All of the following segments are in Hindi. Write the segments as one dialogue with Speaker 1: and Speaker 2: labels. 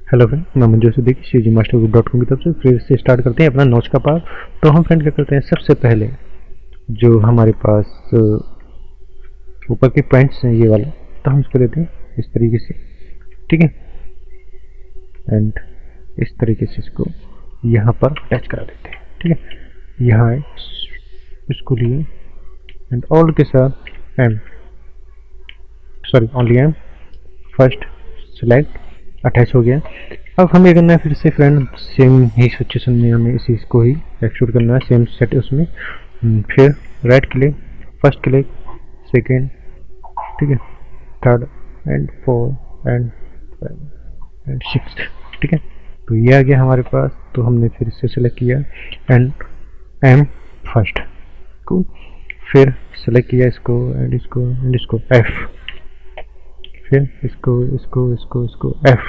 Speaker 1: हेलो फ्रेंड, मैं मंजू सिद्दीकी CGMasterGroup.com की तरफ से फिर से स्टार्ट करते हैं अपना नोट्स का पार्ट। तो हम फ्रेंड क्या करते हैं, सबसे पहले जो हमारे पास ऊपर के पॉइंट्स हैं ये वाला, तो हम इसको लेते हैं इस तरीके से, ठीक है। एंड इस तरीके से इसको यहाँ पर अटैच करा देते हैं, ठीक है। यहाँ इसको लिए एंड ऑल के साथ M, sorry only M, first select, attach हो गया। अब हमें करना है फिर से फ्रेंड, सेम ही सिचुएशन में हमें इसी को ही एक्सट्रूड करना है, सेम सेट उसमें। फिर right click, first click, second, ठीक है, third and four and and six, ठीक है। तो ये आ गया हमारे पास। तो हमने फिर से सेलेक्ट किया एंड एम फर्स्ट को, फिर सेलेक्ट किया इसको एंड इसको एफ, फिर इसको एफ,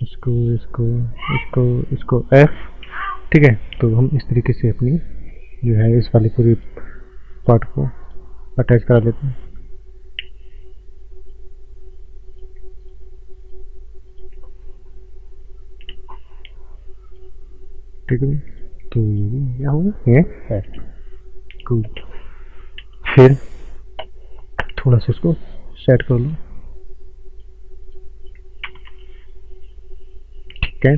Speaker 1: इसको एफ, ठीक है। तो हम इस तरीके से अपनी जो है इस वाली पूरी पार्ट को अटैच करा लेते हैं, ठीक है। तो क्या होगा, ये है कूल। फिर थोड़ा सा इसको सेट कर लो, ठीक है।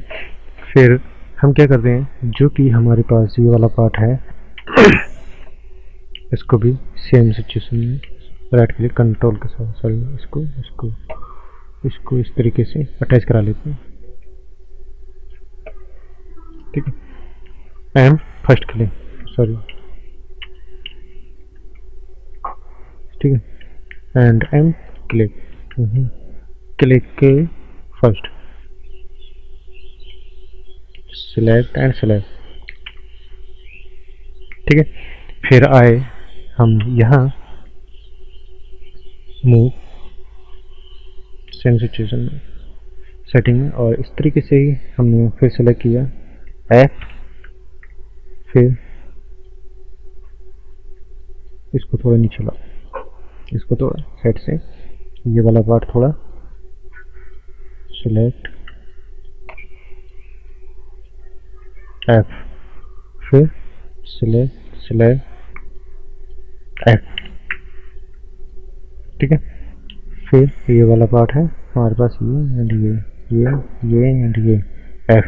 Speaker 1: फिर हम क्या करते हैं, जो कि हमारे पास ये वाला पार्ट है इसको भी सेम सिचुएशन में राइट क्लिक कंट्रोल के साथ, सॉरी, इसको इसको इसको इस तरीके से अटैच करा लेते हैं, ठीक है। एम फर्स्ट क्लिक, सॉरी, ठीक है, एंड एम क्लिक, क्लिक के फर्स्ट, सिलेक्ट एंड सेलेक्ट, ठीक है। फिर आए हम यहाँ मूव, सेम सिचुएशन में सेटिंग में, और इस तरीके से ही हमने फिर सेलेक्ट किया एफ, फिर इसको थोड़ा नीचे लाओ, इसको थोड़ा साइड से, ये वाला पार्ट थोड़ा सिलेक्ट एफ, फिर सिलेक्ट एफ, ठीक है। फिर ये वाला पार्ट है हमारे पास, ये एंड ये एंड ये एफ।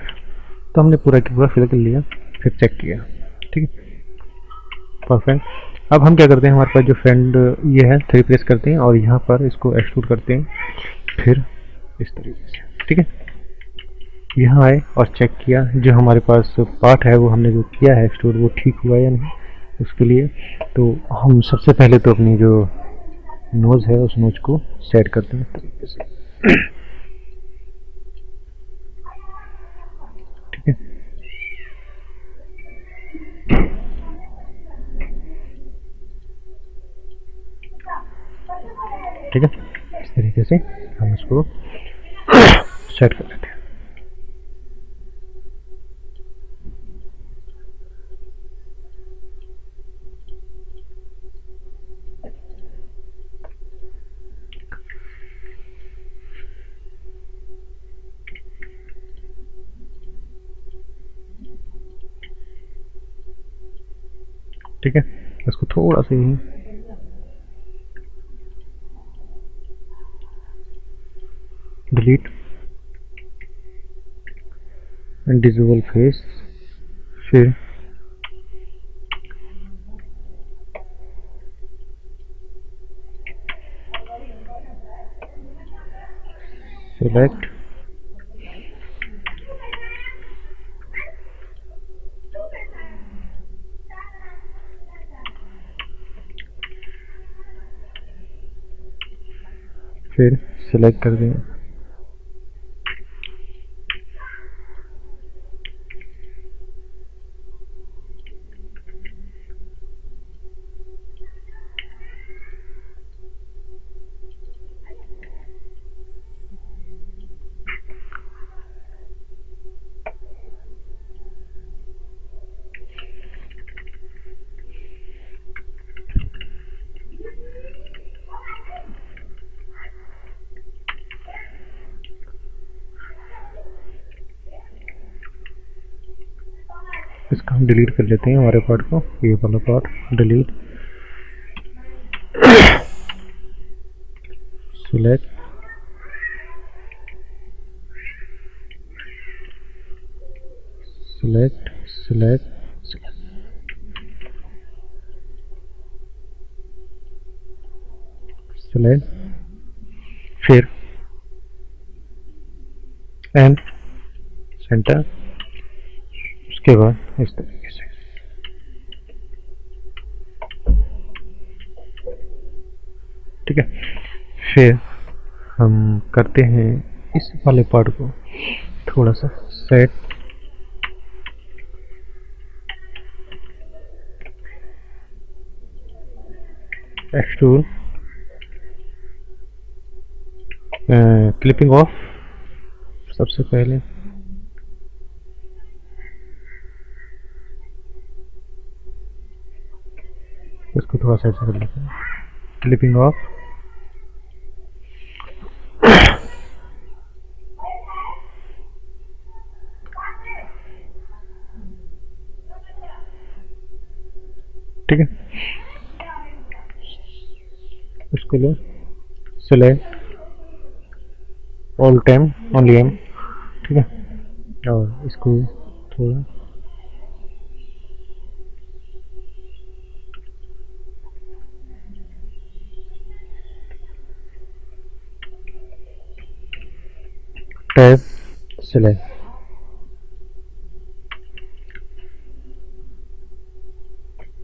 Speaker 1: तो हमने पूरा की पूरा फिल कर लिया, फिर चेक किया, ठीक है, परफेक्ट। अब हम क्या करते हैं, हमारे पास जो फ्रेंड ये है, 3 प्रेस करते हैं और यहाँ पर इसको एक्सट्रूड करते हैं, फिर इस तरीके से, ठीक है। यहाँ आए और चेक किया, जो हमारे पास पार्ट है वो हमने जो किया है एक्सट्रूड, वो ठीक हुआ या नहीं, उसके लिए तो हम सबसे पहले तो अपनी जो नोज है उस नोज को सेट करते हैं इस तरीके से, ठीक है, ठीक है। इस तरीके से हम इसको सेट कर लेते हैं, ठीक है। इसको थोड़ा सा ही डिलीट एंड डिसेबल फेस, फिर सिलेक्ट, फिर सिलेक्ट कर दें, डिलीट कर लेते हैं हमारे पार्ट को, ये वाला part delete, select, select, select, select, फिर एंड सेंटर, उसके बाद इस तरीके से। ठीक है, फिर हम करते हैं इस वाले पार्ट को थोड़ा सा सेट, एक्सट्रूड, क्लिपिंग ऑफ सबसे पहले, इसको थोड़ा साइड से कर लेते हैं, क्लिपिंग ऑफ, ठीक है, इसको लो, सिलेक्ट ऑल टाइम ओनली एम, ठीक है, और इसको थोड़ा टैब, सिलेक्ट,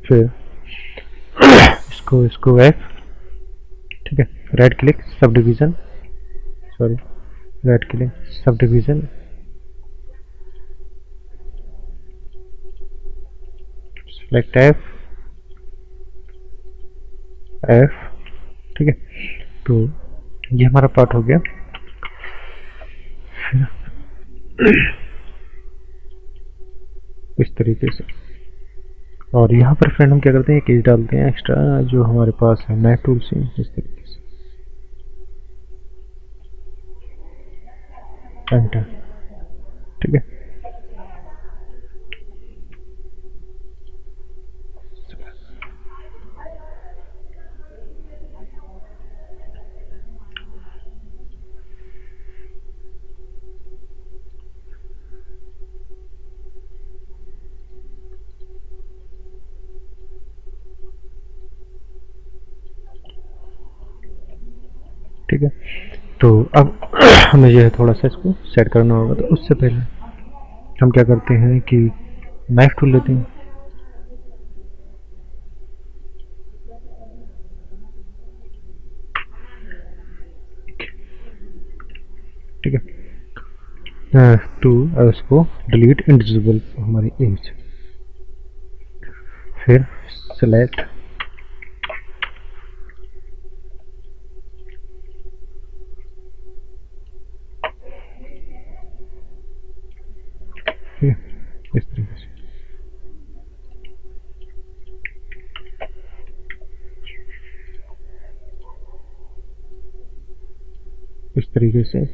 Speaker 1: फिर इसको एफ, ठीक है, right click sub division, sorry right click sub division, select F, F, ठीक है, तो ये हमारा पार्ट हो गया। इस तरीके से, और यहाँ पर फ्रेंड हम क्या करते हैं, केस डालते हैं एक्स्ट्रा जो हमारे पास है नाइफ टूल से, इस तरीके से एंटर, ठीक है, ठीक है। तो अब हमें जो है थोड़ा सा इसको सेट करना होगा, तो उससे पहले हम क्या करते हैं कि नाइफ टूल लेते हैं, ठीक है, टू उसको डिलीट इनविजिबल हमारी इमेज, फिर सेलेक्ट, इस तरीके से, इस तरीके से,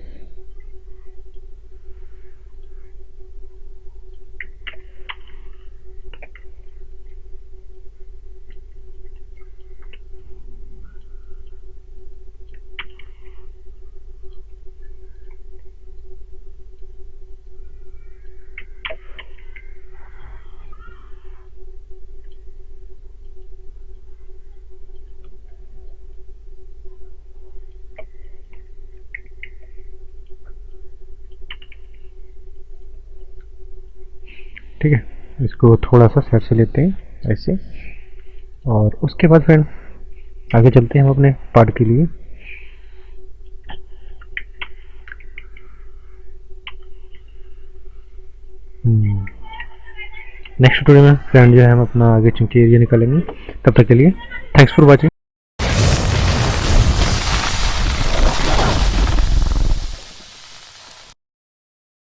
Speaker 1: ठीक है, इसको थोड़ा सा साइड से लेते हैं ऐसे, और उसके बाद फिर आगे चलते हैं हम अपने पार्ट के लिए। नेक्स्ट ट्यूटोरियल में फ्रेंड जो है हम अपना आगे चूंकि एरिया निकालेंगे, तब तक के लिए थैंक्स फॉर वॉचिंग।